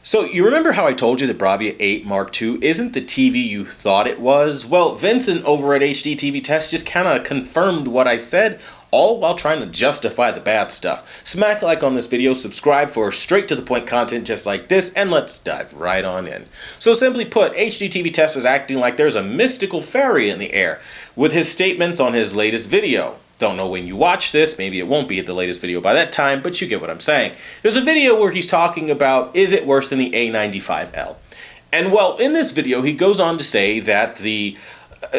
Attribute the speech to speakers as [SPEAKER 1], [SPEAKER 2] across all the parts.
[SPEAKER 1] So you remember how I told you the Bravia 8 Mark II isn't the TV you thought it was? Well, Vincent over at HDTVTEST just kind of confirmed what I said, all while trying to justify the bad stuff. Smack like on this video, subscribe for straight to the point content just like this, and let's dive right on in. So simply put, HDTVTEST is acting like there's a mystical fairy in the air with his statements on his latest video. Don't know when you watch this, maybe it won't be at the latest video by that time, but you get what I'm saying. There's a video where he's talking about, is it worse than the A95L? And well, in this video, he goes on to say that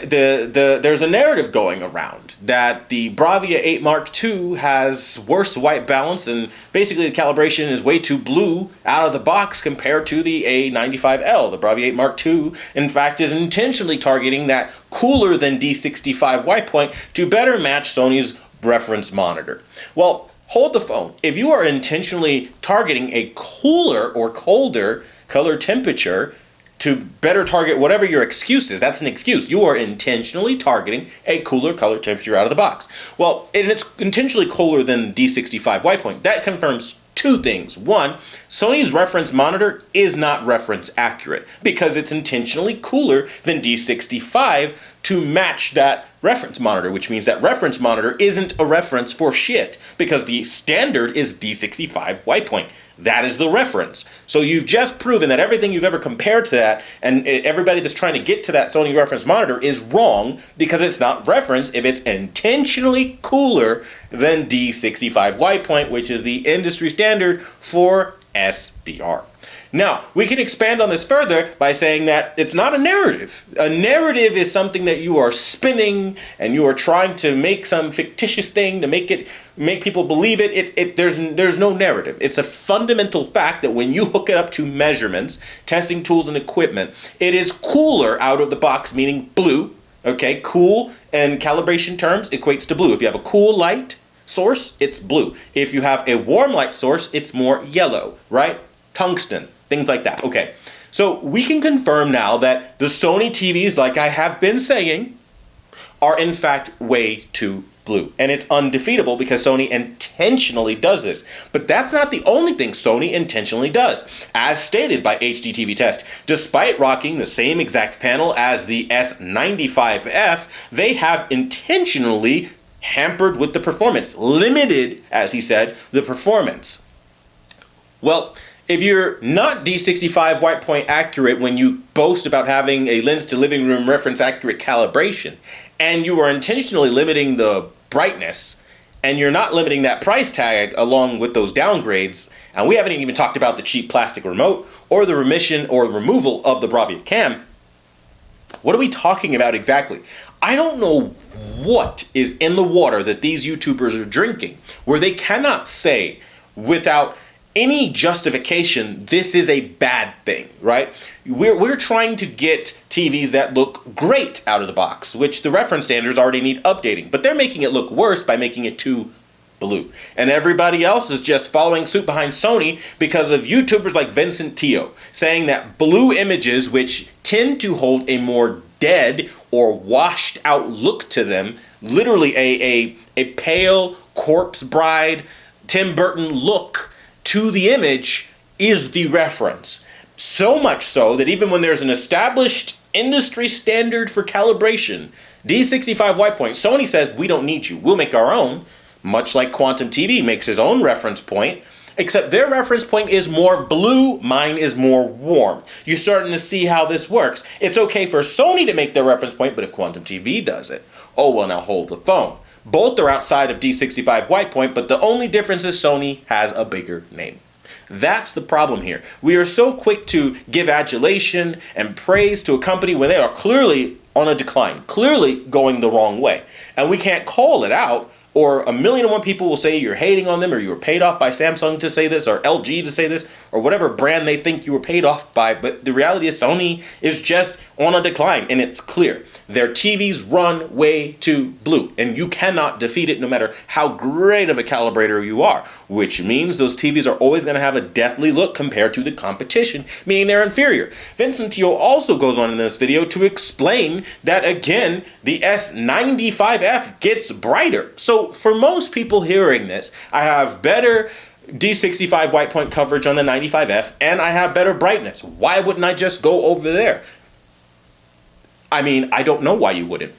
[SPEAKER 1] there's a narrative going around that the Bravia 8 Mark II has worse white balance, and basically the calibration is way too blue out of the box compared to the A95L. The Bravia 8 Mark II, in fact, is intentionally targeting that cooler than D65 white point to better match Sony's reference monitor. Well, hold the phone. If you are intentionally targeting a cooler or colder color temperature to better target whatever your excuse is, that's an excuse. You are intentionally targeting a cooler color temperature out of the box. Well, and it's intentionally cooler than D65 white point. That confirms two things. One, Sony's reference monitor is not reference accurate because it's intentionally cooler than D65 to match that reference monitor, which means that reference monitor isn't a reference for shit because the standard is D65 white point. That is the reference. So you've just proven that everything you've ever compared to that and everybody that's trying to get to that Sony reference monitor is wrong because it's not reference if it's intentionally cooler than D65 white point, which is the industry standard for SDR. Now, we can expand on this further by saying that it's not a narrative. A narrative is something that you are spinning and you are trying to make some fictitious thing to make people believe it. There's no narrative. It's a fundamental fact that when you hook it up to measurements, testing tools and equipment, it is cooler out of the box, meaning blue. Okay, cool and calibration terms equates to blue. If you have a cool light source, it's blue. If you have a warm light source, it's more yellow, right? Tungsten. Things like that. Okay, so we can confirm now that the Sony TVs, like I have been saying, are in fact way too blue. And it's undefeatable because Sony intentionally does this. But that's not the only thing Sony intentionally does. As stated by HDTVTEST, despite rocking the same exact panel as the S95F, they have intentionally hampered with the performance, limited, as he said, the performance. Well, if you're not D65 white point accurate when you boast about having a lens to living room reference accurate calibration, and you are intentionally limiting the brightness, and you're not limiting that price tag along with those downgrades, and we haven't even talked about the cheap plastic remote or the remission or removal of the Bravia cam, what are we talking about exactly? I don't know what is in the water that these YouTubers are drinking, where they cannot say without any justification, this is a bad thing, right? We're trying to get TVs that look great out of the box, which the reference standards already need updating, but they're making it look worse by making it too blue. And everybody else is just following suit behind Sony because of YouTubers like Vincent Teo saying that blue images, which tend to hold a more dead or washed out look to them, literally a pale corpse bride Tim Burton look to the image, is the reference. So much so that even when there's an established industry standard for calibration, D65 white point, Sony says we don't need you, we'll make our own, much like Quantum TV makes his own reference point, except their reference point is more blue, mine is more warm. You're starting to see how this works. It's okay for Sony to make their reference point, but if Quantum TV does it, oh well, now hold the phone. Both are outside of D65 white point, but the only difference is Sony has a bigger name. That's the problem here. We are so quick to give adulation and praise to a company when they are clearly on a decline, clearly going the wrong way. And we can't call it out, or 1,000,001 people will say you're hating on them, or you were paid off by Samsung to say this, or LG to say this, or whatever brand they think you were paid off by. But the reality is Sony is just on a decline, and it's clear. Their TVs run way too blue, and you cannot defeat it no matter how great of a calibrator you are, which means those TVs are always going to have a deathly look compared to the competition, meaning they're inferior. Vincent Teo also goes on in this video to explain that, again, the S95F gets brighter. So for most people hearing this, I have better D65 white point coverage on the 95F, and I have better brightness. Why wouldn't I just go over there? I mean, I don't know why you wouldn't.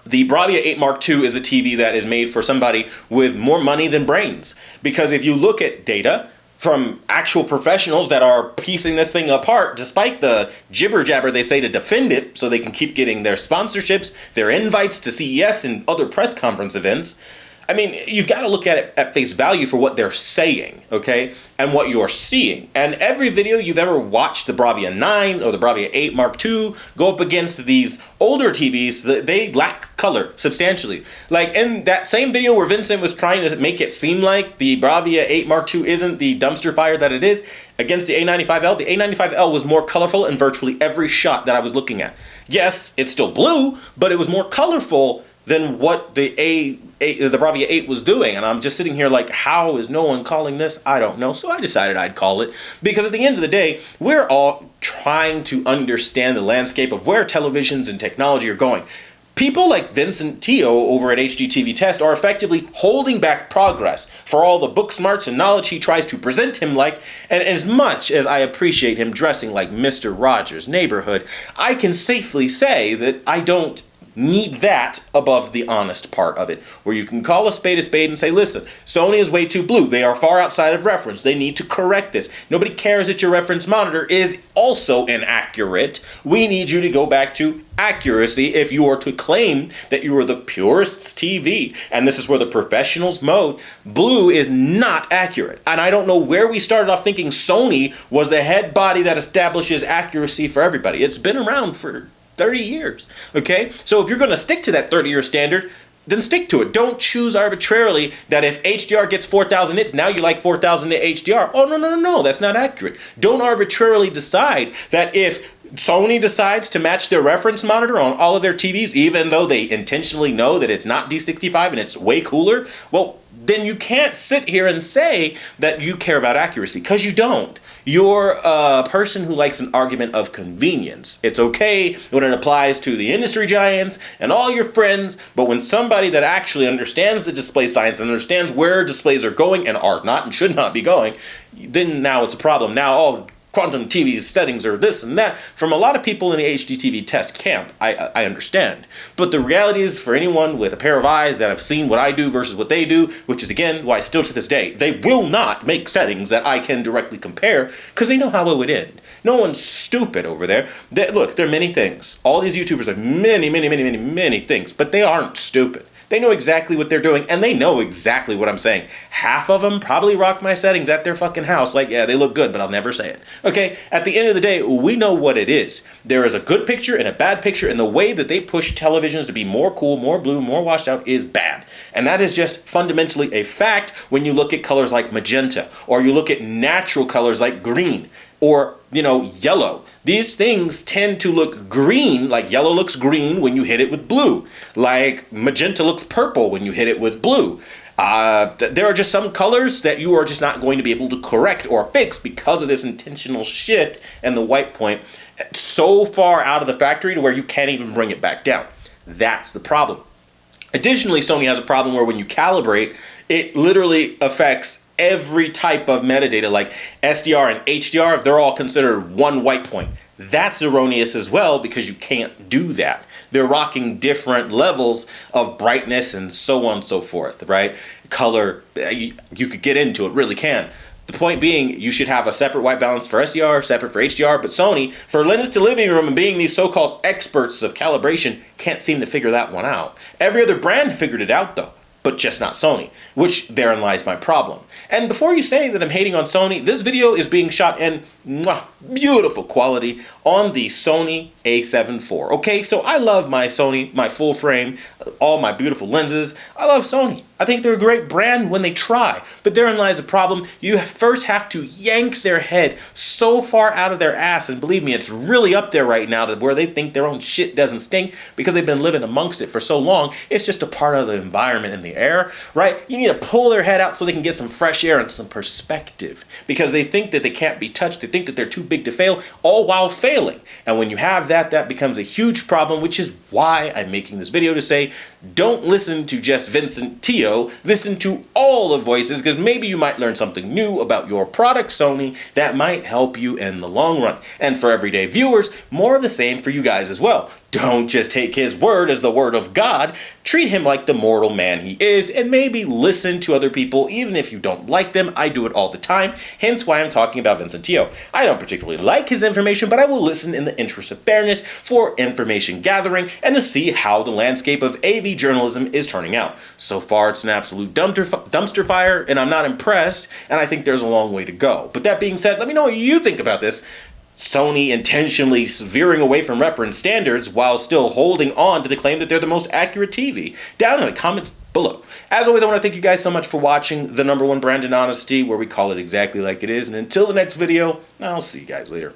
[SPEAKER 1] The Bravia 8 Mark II is a TV that is made for somebody with more money than brains. Because if you look at data from actual professionals that are piecing this thing apart, despite the jibber jabber they say to defend it so they can keep getting their sponsorships, their invites to CES and other press conference events, I mean, you've got to look at it at face value for what they're saying, okay, and what you're seeing. And every video you've ever watched the Bravia 9 or the Bravia 8 Mark II go up against these older TVs, they lack color substantially. Like in that same video where Vincent was trying to make it seem like the Bravia 8 Mark II isn't the dumpster fire that it is, against the A95L, the A95L was more colorful in virtually every shot that I was looking at. Yes, it's still blue, but it was more colorful than what the Bravia 8 was doing. And I'm just sitting here like, how is no one calling this? I don't know. So I decided I'd call it, because at the end of the day, we're all trying to understand the landscape of where televisions and technology are going. People like Vincent Teo over at HDTVTEST are effectively holding back progress for all the book smarts and knowledge he tries to present him like. And as much as I appreciate him dressing like Mr. Rogers' Neighborhood, I can safely say that I don't need that above the honest part of it, where you can call a spade and say, listen, Sony is way too blue. They are far outside of reference. They need to correct this. Nobody cares that your reference monitor is also inaccurate. We need you to go back to accuracy if you are to claim that you are the purist's TV. And this is where the professionals mode. Blue is not accurate. And I don't know where we started off thinking Sony was the head body that establishes accuracy for everybody. It's been around for 30 years, okay? So if you're going to stick to that 30-year standard, then stick to it. Don't choose arbitrarily that if HDR gets 4,000 nits, now you like 4,000 nit HDR. Oh, no, that's not accurate. Don't arbitrarily decide that if Sony decides to match their reference monitor on all of their TVs, even though they intentionally know that it's not D65 and it's way cooler, well, then you can't sit here and say that you care about accuracy, because you don't. You're a person who likes an argument of convenience. It's okay when it applies to the industry giants and all your friends, but when somebody that actually understands the display science and understands where displays are going and are not and should not be going, then now it's a problem. Now all quantum TV settings are this and that. From a lot of people in the HDTVTEST camp, I understand. But the reality is, for anyone with a pair of eyes that have seen what I do versus what they do, which is again why still to this day, they will not make settings that I can directly compare, because they know how it would end. No one's stupid over there. Look, there are many things. All these YouTubers have many things, but they aren't stupid. They know exactly what they're doing, and they know exactly what I'm saying. Half of them probably rock my settings at their fucking house. Like, yeah, they look good, but I'll never say it. Okay, at the end of the day, we know what it is. There is a good picture and a bad picture, and the way that they push televisions to be more cool, more blue, more washed out is bad. And that is just fundamentally a fact when you look at colors like magenta, or you look at natural colors like green, or, yellow. These things tend to look green, like yellow looks green when you hit it with blue. Like magenta looks purple when you hit it with blue. There are just some colors that you are just not going to be able to correct or fix because of this intentional shift and the white point so far out of the factory to where you can't even bring it back down. That's the problem. Additionally, Sony has a problem where when you calibrate, it literally affects every type of metadata, like SDR and HDR, they're all considered one white point. That's erroneous as well, because you can't do that. They're rocking different levels of brightness and so on and so forth, right? Color, you could get into it, really can. The point being, you should have a separate white balance for SDR, separate for HDR, but Sony, for lens to living room and being these so-called experts of calibration, can't seem to figure that one out. Every other brand figured it out though, but just not Sony, which therein lies my problem. And before you say that I'm hating on Sony, this video is being shot in beautiful quality on the Sony a7 IV. Okay, so I love my Sony, my full frame, all my beautiful lenses. I love Sony. I think they're a great brand when they try, but therein lies the problem. You first have to yank their head so far out of their ass, and believe me, it's really up there right now to where they think their own shit doesn't stink because they've been living amongst it for so long. It's just a part of the environment in the air, right? You need to pull their head out so they can get some fresh air and some perspective, because they think that they can't be touched. They think that they're too big to fail, all while failing. And when you have that, that becomes a huge problem, which is why I'm making this video to say, don't listen to just Vincent Teo, listen to all the voices, because maybe you might learn something new about your product, Sony, that might help you in the long run. And for everyday viewers, more of the same for you guys as well. Don't just take his word as the word of God, treat him like the mortal man he is, and maybe listen to other people even if you don't like them. I do it all the time, hence why I'm talking about Vincent Teo. I don't particularly like his information, but I will listen in the interest of fairness for information gathering and to see how the landscape of AV journalism is turning out. So far, it's an absolute dumpster fire, and I'm not impressed, and I think there's a long way to go. But that being said, let me know what you think about this. Sony intentionally veering away from reference standards while still holding on to the claim that they're the most accurate TV. Down in the comments below. As always, I want to thank you guys so much for watching the #1 brand in honesty, where we call it exactly like it is. And until the next video, I'll see you guys later.